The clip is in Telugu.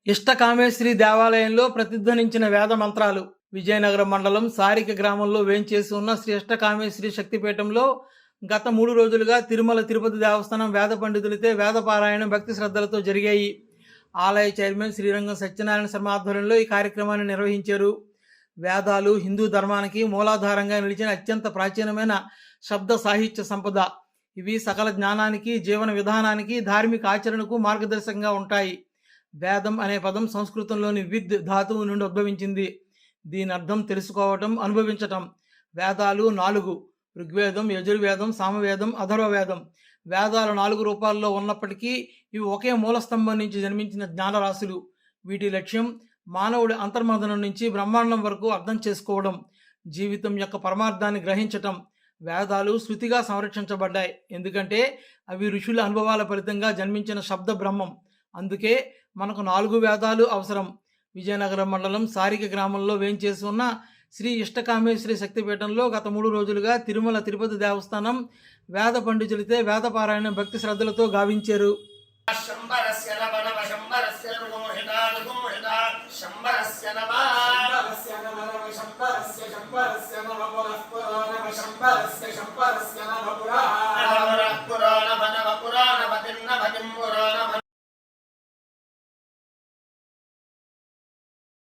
ఇష్టకామేశ్వరి దేవాలయంలో ప్రతిధ్వనించిన వేద మంత్రాలు. విజయనగరం మండలం సారిక గ్రామంలో వేంచేసి ఉన్న శ్రీ ఇష్టకామేశ్వరి శక్తిపీఠంలో గత 3 రోజులుగా తిరుమల తిరుపతి దేవస్థానం వేద పండితులతో వేద పారాయణం భక్తి శ్రద్ధలతో జరిగాయి. ఆలయ చైర్మన్ శ్రీరంగం సత్యనారాయణ శర్మ ఆధ్వర్యంలో ఈ కార్యక్రమాన్ని నిర్వహించారు. వేదాలు హిందూ ధర్మానికి మూలాధారంగా నిలిచిన అత్యంత ప్రాచీనమైన శబ్ద సాహిత్య సంపద. ఇవి సకల జ్ఞానానికి, జీవన విధానానికి, ధార్మిక ఆచరణకు మార్గదర్శకంగా ఉంటాయి. వేదం అనే పదం సంస్కృతంలోని విద్ ధాతువు నుండి ఉద్భవించింది. దీని అర్థం తెలుసుకోవటం, అనుభవించటం. వేదాలు 4: ఋగ్వేదం, యజుర్వేదం, సామవేదం, అథర్వవేదం. వేదాలు 4 రూపాల్లో ఉన్నప్పటికీ ఇవి ఒకే మూలస్తంభం నుంచి జన్మించిన జ్ఞానరాశులు. వీటి లక్ష్యం మానవుడి అంతర్మథనం నుంచి బ్రహ్మాండం వరకు అర్థం చేసుకోవడం, జీవితం యొక్క పరమార్థాన్ని గ్రహించటం. వేదాలు శృతిగా సంరక్షించబడ్డాయి, ఎందుకంటే అవి ఋషుల అనుభవాల ఫలితంగా జన్మించిన శబ్ద బ్రహ్మం. అందుకే మనకు 4 వేదాలు అవసరం. విజయనగరం మండలం సారిక గ్రామంలో వేంచేసి ఉన్న శ్రీ ఇష్టకామేశ్వరి శక్తిపీఠంలో గత 3 రోజులుగా తిరుమల తిరుపతి దేవస్థానం వేద పండితులతో వేద పారాయణ భక్తి శ్రద్ధలతో గావించారు. శంబరస్య నమ పునః పురాణమ శంబరస్య నమ